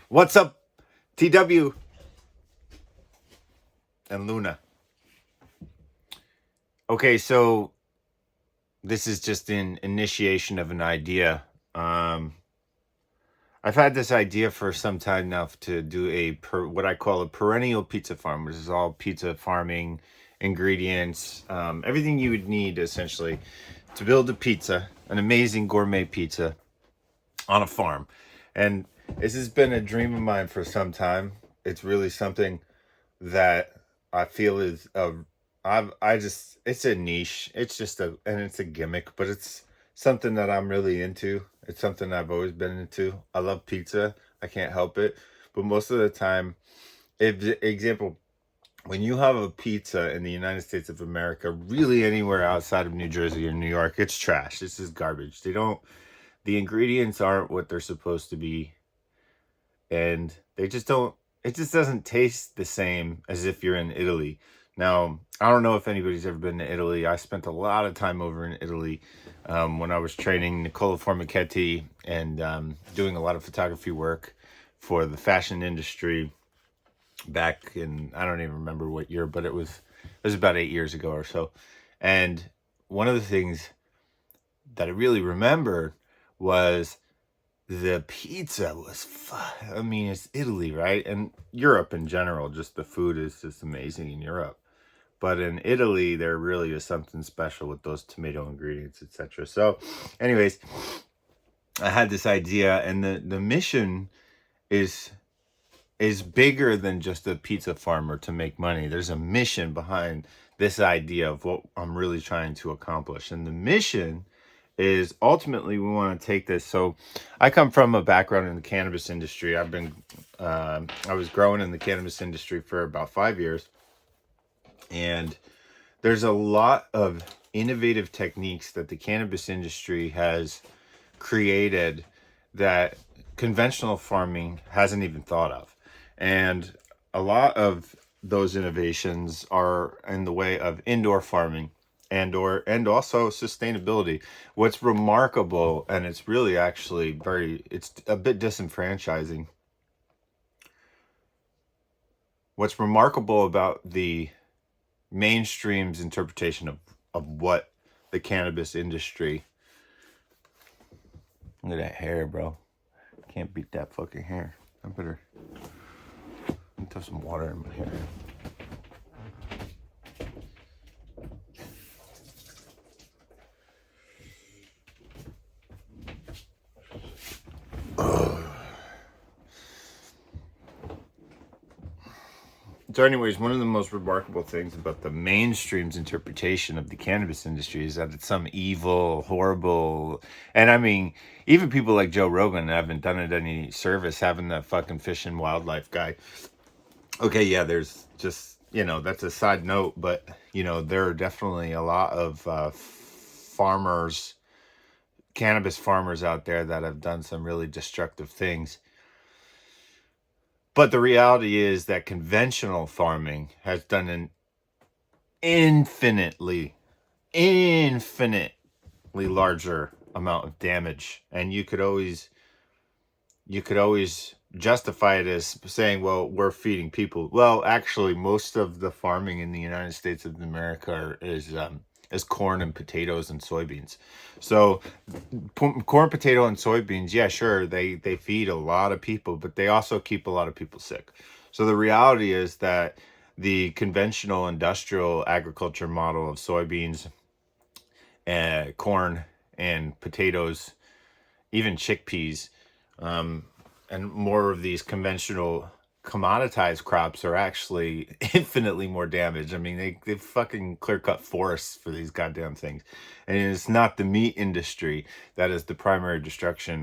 What's up, TW and Luna? Okay, so this is just an initiation of an idea. Um, I've had this idea for some time now to do what I call a perennial pizza farm, which is all pizza farming ingredients, everything you would need essentially to build a pizza, an amazing gourmet pizza on a farm. And this has been a dream of mine for some time. It's really something that I feel is I just it's a niche. It's just it's a gimmick, but it's something that I'm really into. It's something I've always been into. I love pizza. I can't help it. But most of the time, if example, when you have a pizza in the United States of America, really anywhere outside of New Jersey or New York, it's trash. This is garbage. The ingredients aren't what they're supposed to be, and they just don't it just doesn't taste the same as if you're in Italy. Now, I don't know if anybody's ever been to Italy. I spent a lot of time over in Italy when I was training Nicola Formichetti and doing a lot of photography work for the fashion industry back in, I don't even remember what year, but it was about 8 years ago or so. And one of the things that I really remember was the pizza was I mean, it's Italy, right? And Europe in general, just the food is just amazing in Europe. But in Italy, there really is something special with those tomato ingredients, etc. So, anyways, I had this idea, and the mission is is bigger than just a pizza farmer to make money. There's a mission behind this idea of what I'm really trying to accomplish. And the mission is ultimately we want to take this. So I come from a background in the cannabis industry. I was growing in the cannabis industry for about 5 years. And there's a lot of innovative techniques that the cannabis industry has created that conventional farming hasn't even thought of. And a lot of those innovations are in the way of indoor farming and also sustainability. What's remarkable, and it's really actually it's a bit disenfranchising. What's remarkable about the mainstream's interpretation of what the cannabis industry. Look at that hair, bro. Can't beat that fucking hair. I better throw some water in my hair. So, anyways, one of the most remarkable things about the mainstream's interpretation of the cannabis industry is that it's some evil, horrible, and I mean, even people like Joe Rogan haven't done it any service having that fucking fish and wildlife guy. Okay, yeah, there's just, that's a side note, but, there are definitely a lot of farmers, cannabis farmers out there that have done some really destructive things. But the reality is that conventional farming has done an infinitely larger amount of damage. And you could always justify it as saying, well, we're feeding people. Well, actually, most of the farming in the United States of America is corn and potatoes and soybeans. So corn, potato, and soybeans, yeah, sure, they feed a lot of people, but they also keep a lot of people sick. So the reality is that the conventional industrial agriculture model of soybeans and corn and potatoes, even chickpeas, um, and more of these conventional commoditized crops are actually infinitely more damage. I mean, they fucking clear cut forests for these goddamn things, and it's not the meat industry that is the primary destruction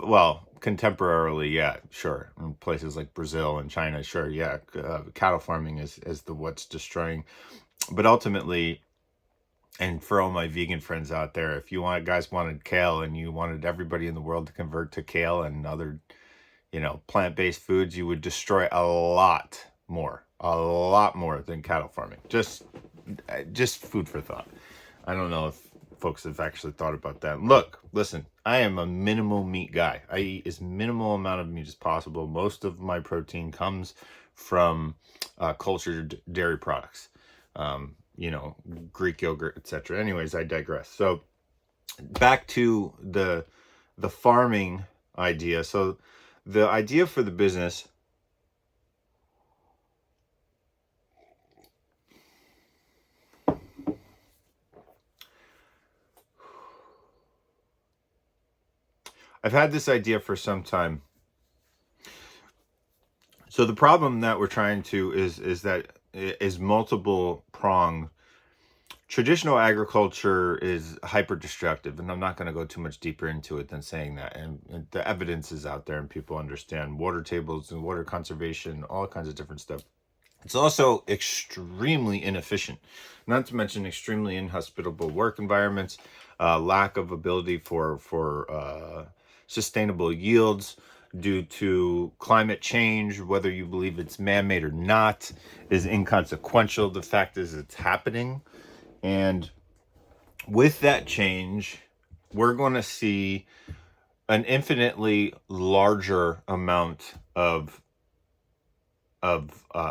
well, contemporarily, yeah, sure. In places like Brazil and China, sure, yeah, cattle farming is the what's destroying, but ultimately, and for all my vegan friends out there, if you guys wanted kale and you wanted everybody in the world to convert to kale and other, plant-based foods, you would destroy a lot more than cattle farming. Just food for thought. I don't know if folks have actually thought about that. Look, listen, I am a minimal meat guy. I eat as minimal amount of meat as possible. Most of my protein comes from cultured dairy products, you know, Greek yogurt, etc. Anyways, I digress. So back to the farming idea. So the idea for the business, I've had this idea for some time. So the problem that we're trying to is multiple pronged. Traditional agriculture is hyper destructive, and I'm not going to go too much deeper into it than saying that. And the evidence is out there, and people understand water tables and water conservation, all kinds of different stuff. It's also extremely inefficient, not to mention extremely inhospitable work environments, lack of ability for sustainable yields due to climate change. Whether you believe it's man-made or not is inconsequential. The fact is it's happening. And with that change, we're going to see an infinitely larger amount of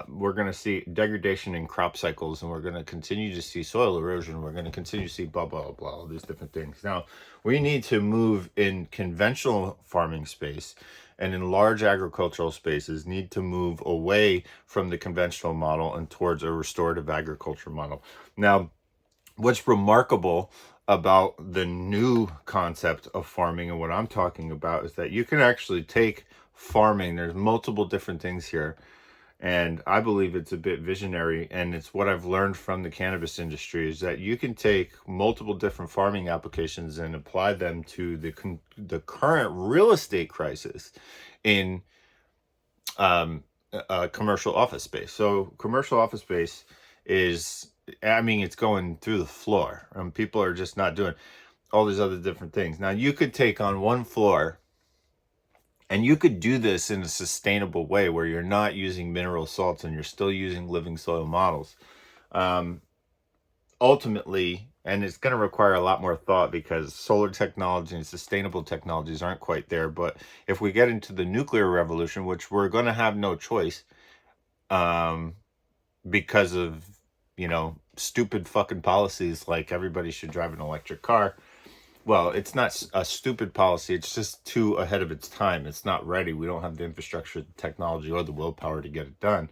we're going to see degradation in crop cycles, and we're going to continue to see soil erosion. We're going to continue to see blah, blah, blah, all these different things. Now, we need to move in conventional farming space and in large agricultural spaces, need to move away from the conventional model and towards a restorative agriculture model. Now, what's remarkable about the new concept of farming and what I'm talking about is that you can actually take farming. There's multiple different things here. And I believe it's a bit visionary, and it's what I've learned from the cannabis industry is that you can take multiple different farming applications and apply them to the current real estate crisis in commercial office space. So commercial office space is, I mean, it's going through the floor. People are just not doing all these other different things. Now, you could take on one floor, and you could do this in a sustainable way where you're not using mineral salts and you're still using living soil models. Ultimately, and it's going to require a lot more thought because solar technology and sustainable technologies aren't quite there. But if we get into the nuclear revolution, which we're going to have no choice, because of, you know, stupid fucking policies like everybody should drive an electric car. Well, it's not a stupid policy. It's just too ahead of its time. It's not ready. We don't have the infrastructure, the technology, or the willpower to get it done.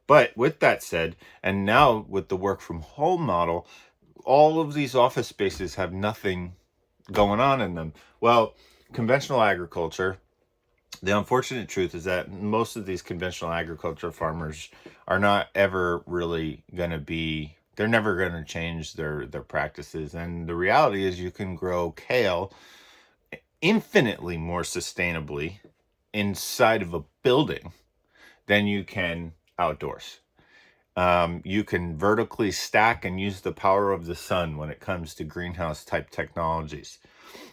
But with that said, and now with the work from home model, all of these office spaces have nothing going on in them. Well, conventional agriculture, the unfortunate truth is that most of these conventional agriculture farmers are not ever really going to be, they're never going to change their practices. And the reality is you can grow kale infinitely more sustainably inside of a building than you can outdoors. You can vertically stack and use the power of the sun when it comes to greenhouse type technologies.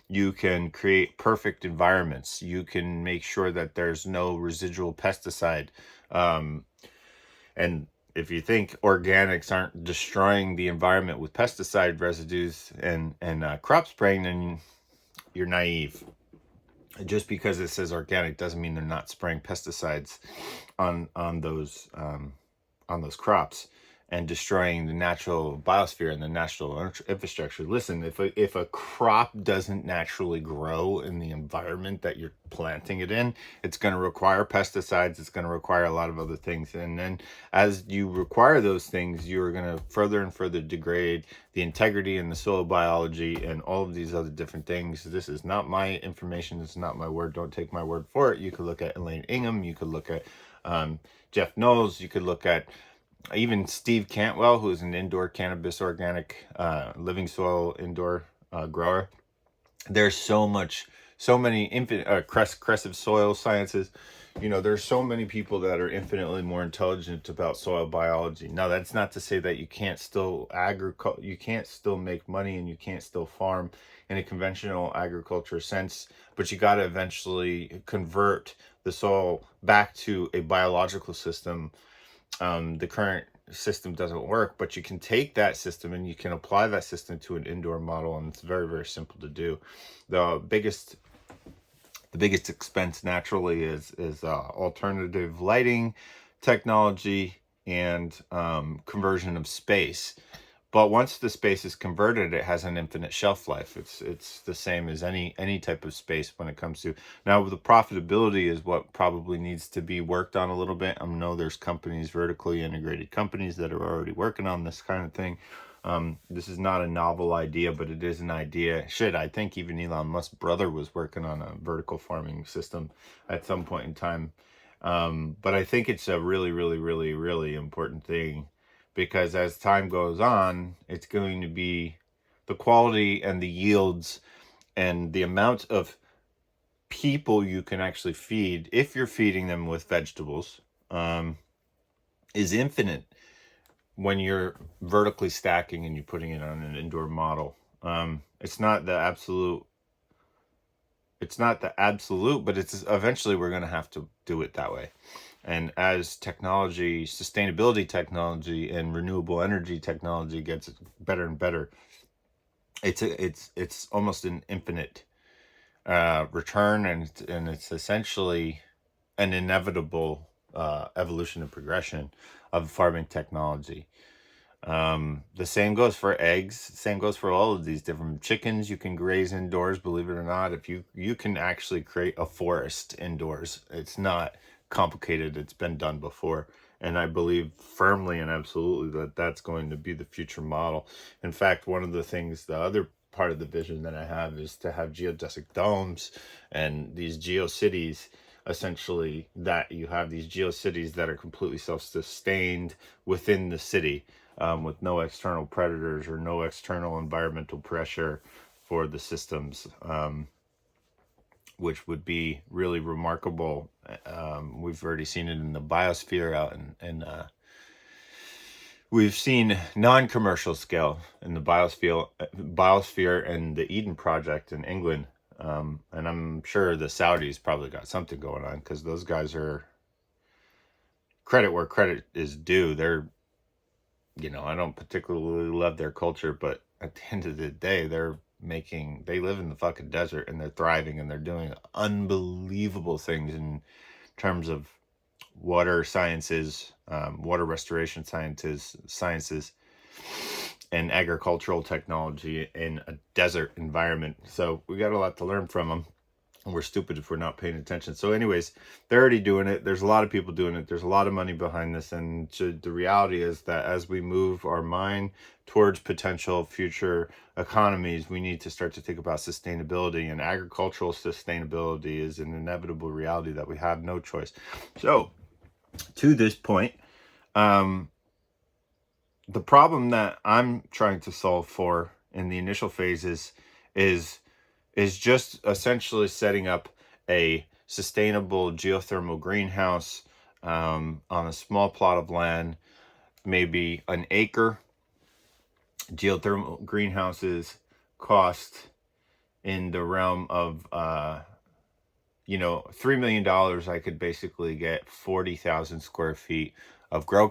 You can create perfect environments. You can make sure that there's no residual pesticide. And if you think organics aren't destroying the environment with pesticide residues and crop spraying, then you're naive. Just because it says organic doesn't mean they're not spraying pesticides on those crops and destroying the natural biosphere and the natural infrastructure. Listen, if a crop doesn't naturally grow in the environment that you're planting it in, it's going to require pesticides. It's going to require a lot of other things. And then as you require those things, you're going to further and further degrade the integrity and the soil biology and all of these other different things. This is not my information. This is not my word. Don't take my word for it. You could look at Elaine Ingham. You could look at Jeff Knowles. You could look at even Steve Cantwell, who is an indoor cannabis organic living soil indoor grower. There's so many infinite Crescent Soil Sciences. You know, there's so many people that are infinitely more intelligent about soil biology. Now, that's not to say that you can't still you can't still make money and you can't still farm in a conventional agriculture sense, but you got to eventually convert the soil back to a biological system. The current system doesn't work, but you can take that system and you can apply that system to an indoor model, and it's very, very simple to do. The biggest expense naturally is alternative lighting technology and conversion of space. But once the space is converted, it has an infinite shelf life. It's the same as any type of space when it comes to. Now, the profitability is what probably needs to be worked on a little bit. I know there's companies, vertically integrated companies, that are already working on this kind of thing. This is not a novel idea, but it is an idea. Shit, I think even Elon Musk's brother was working on a vertical farming system at some point in time. But I think it's a really, really, really, really important thing, because as time goes on, it's going to be the quality and the yields and the amount of people you can actually feed, if you're feeding them with vegetables, is infinite when you're vertically stacking and you're putting it on an indoor model. It's not the absolute, but it's eventually we're going to have to do it that way. And as technology, sustainability technology and renewable energy technology gets better and better, it's almost an infinite return, and it's essentially an inevitable evolution and progression of farming technology. The same goes for eggs. Same goes for all of these different chickens. You can graze indoors, believe it or not. If you can actually create a forest indoors. It's not complicated. It's been done before. And I believe firmly and absolutely that that's going to be the future model. In fact, one of the things, the other part of the vision that I have, is to have geodesic domes and these geocities. Essentially, that you have these geocities that are completely self-sustained within the city, with no external predators or no external environmental pressure for the systems, which would be really remarkable. We've already seen it in the biosphere out in we've seen non-commercial scale in the biosphere and the Eden Project in England. And I'm sure the Saudis probably got something going on, because those guys are, credit where credit is due. They're, I don't particularly love their culture, but at the end of the day, they live in the fucking desert and they're thriving and they're doing unbelievable things in terms of water sciences, water restoration sciences, and agricultural technology in a desert environment. So we got a lot to learn from them. And we're stupid if we're not paying attention. So anyways, they're already doing it. There's a lot of people doing it. There's a lot of money behind this. And the reality is that as we move our mind towards potential future economies, we need to start to think about sustainability, and agricultural sustainability is an inevitable reality that we have no choice. So to this point, the problem that I'm trying to solve for in the initial phases is just essentially setting up a sustainable geothermal greenhouse on a small plot of land, maybe an acre. Geothermal greenhouses cost in the realm of $3 million. I could basically get 40,000 square feet of grow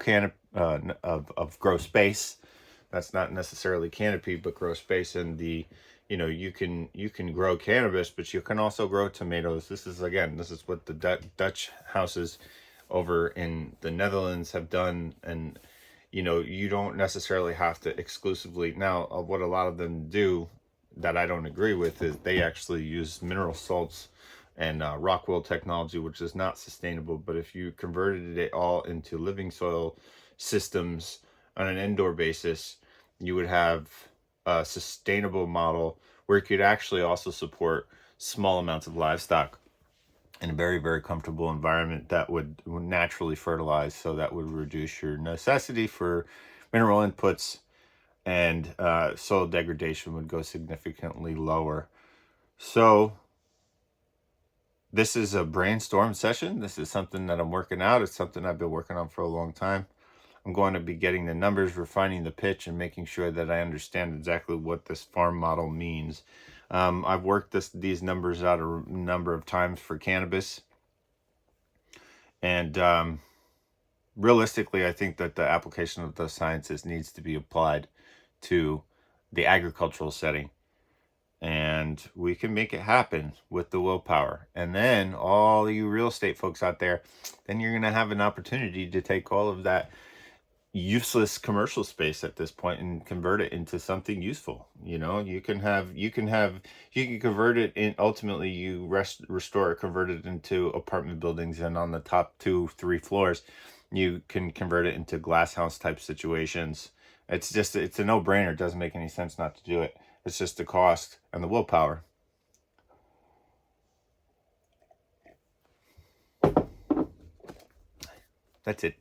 space. That's not necessarily canopy, but grow space. And you can grow cannabis, but you can also grow tomatoes. This is what the Dutch houses over in the Netherlands have done. And you don't necessarily have to exclusively. Now, what a lot of them do that I don't agree with is they actually use mineral salts and rock wool technology, which is not sustainable. But if you converted it all into living soil systems on an indoor basis, you would have a sustainable model where you could actually also support small amounts of livestock in a very, very comfortable environment that would naturally fertilize. So that would reduce your necessity for mineral inputs, and soil degradation would go significantly lower. So this is a brainstorm session. This is something that I'm working out. It's something I've been working on for a long time. I'm going to be getting the numbers, refining the pitch, and making sure that I understand exactly what this farm model means. I've worked these numbers out a number of times for cannabis. And realistically, I think that the application of the sciences needs to be applied to the agricultural setting. And we can make it happen with the willpower. And then all you real estate folks out there, then you're going to have an opportunity to take all of that useless commercial space at this point and convert it into something useful. You can convert it in, ultimately you restore it, convert it into apartment buildings, and on the top 2-3 floors you can convert it into glass house type situations. It's a no-brainer. It doesn't make any sense not to do it. It's just the cost and the willpower. That's it.